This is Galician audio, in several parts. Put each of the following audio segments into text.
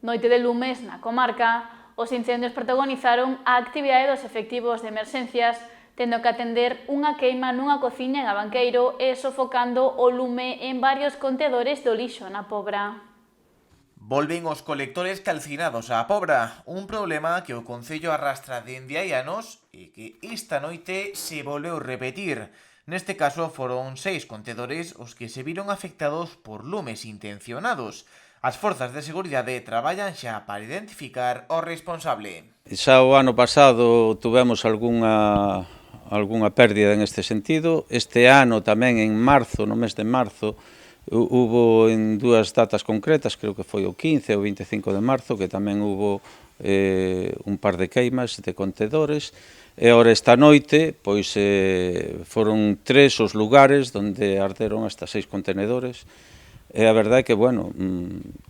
Noite de lumes na comarca, os incendios protagonizaron a actividade dos efectivos de emerxencias, tendo que atender unha queima nunha cociña en Abanqueiro e sofocando o lume en varios contedores do lixo na Pobra. Volven os colectores calcinados á Pobra, un problema que o Concello arrastra dende hai anos e que esta noite se volveu repetir. Neste caso foron 6 contedores os que se viron afectados por lumes intencionados. As forzas de seguridade traballan xa para identificar o responsable. Xa o ano pasado tuvemos algunha pérdida en este sentido. Este ano tamén en marzo, no mes de marzo, hubo en dúas datas concretas, creo que foi o 15 ou 25 de marzo, que tamén hubo un par de queimas de contedores. E ora esta noite, pois foron 3 os lugares onde arderon hasta 6 contenedores. E a verdade é que, bueno,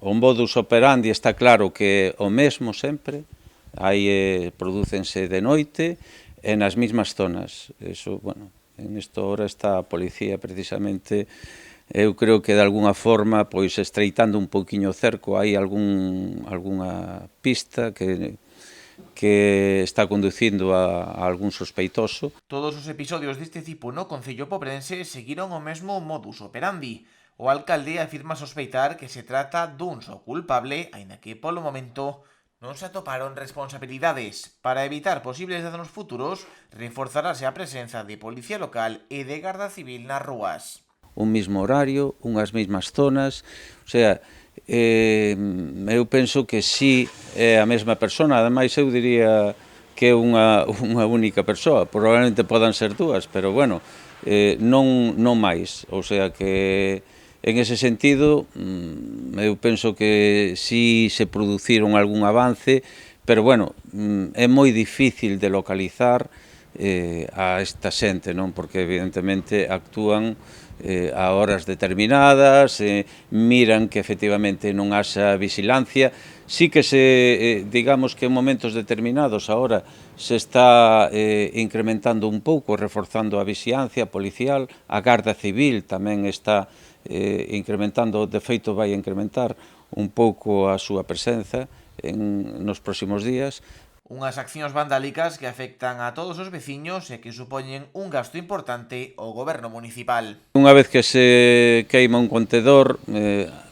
o modus operandi está claro que é o mesmo sempre, aí prodúcense de noite e nas mesmas zonas. Eso, bueno, en esta hora está a policía precisamente, eu creo que de alguna forma, pois estreitando un pouquiño o cerco, hai algunha pista que está conducindo a algún sospeitoso. Todos os episodios deste tipo no Concello pobrense seguiron o mesmo modus operandi. O alcalde afirma sospeitar que se trata dun só culpable, aínda que polo momento non se atoparon responsabilidades. Para evitar posibles danos futuros, reforzarase a presenza de policía local e de garda civil nas rúas. Un mismo horario, unhas mesmas zonas, o sea, eu penso que si é a mesma persona, ademais eu diría que é unha única persoa, probablemente podan ser dúas, pero bueno, non máis, o sea que en ese sentido eu penso que si se produciron algún avance, pero bueno, é moi difícil de localizar a esta xente, non? Porque evidentemente actúan a horas determinadas, miran que efectivamente non haxa vigilancia. Sí que digamos que en momentos determinados ahora se está incrementando un pouco, reforzando a vigilancia policial, a Garda Civil tamén está incrementando, de feito vai incrementar un pouco a súa presenza nos próximos días. Unhas accións vandálicas que afectan a todos os veciños e que supoñen un gasto importante ao goberno municipal. Unha vez que se queima un contedor,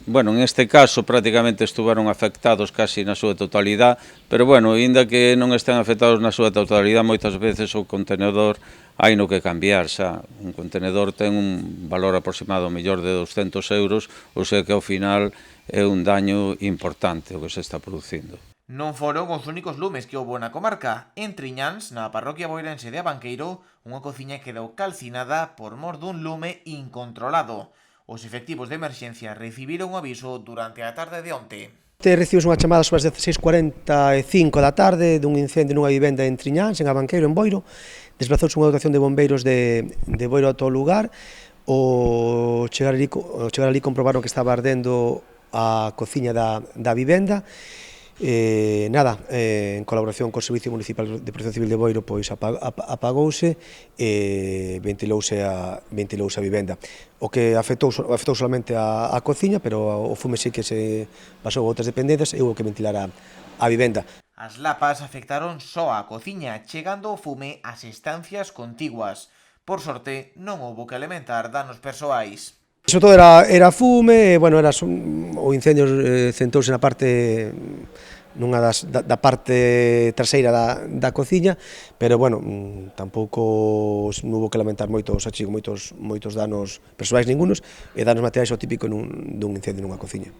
bueno, en este caso prácticamente estuveron afectados casi na súa totalidade, pero bueno, aínda que non estén afectados na súa totalidade, moitas veces o contenedor hai no que cambiar xa. Un contenedor ten un valor aproximado mellor de 200 euros, ou sea que ao final é un daño importante o que se está producindo. Non foron os únicos lumes que houbo na comarca. En Triñáns, na parroquia boirense de Abanqueiro, unha cociña quedou calcinada por mor dun lume incontrolado. Os efectivos de emerxencia recibiron un aviso durante a tarde de onte. Recibimos unha chamada sobre as 16:45 da tarde dun incendio nunha vivenda en Triñáns, en Abanqueiro, en Boiro. Desplazouse unha dotación de bombeiros de Boiro a todo lugar. Ao chegar ali comprobaron que estaba ardendo a cociña da vivenda. En colaboración co Servicio Municipal de Protección Civil de Boiro, pois apagouse e ventilouse a vivenda. O que afectou solamente a cociña, pero o fume sí que se pasou a outras dependencias e houve que ventilar a vivenda. As lapas afectaron só a cociña, chegando o fume ás estancias contiguas. Por sorte, non houbo que alimentar danos persoais. Iso todo era fume, bueno, o incendio centrouse na parte da parte traseira da cociña, pero bueno, tampouco non houbo que lamentar moitos danos persoais ningunos e danos materiais o típico dun incendio nunha cociña.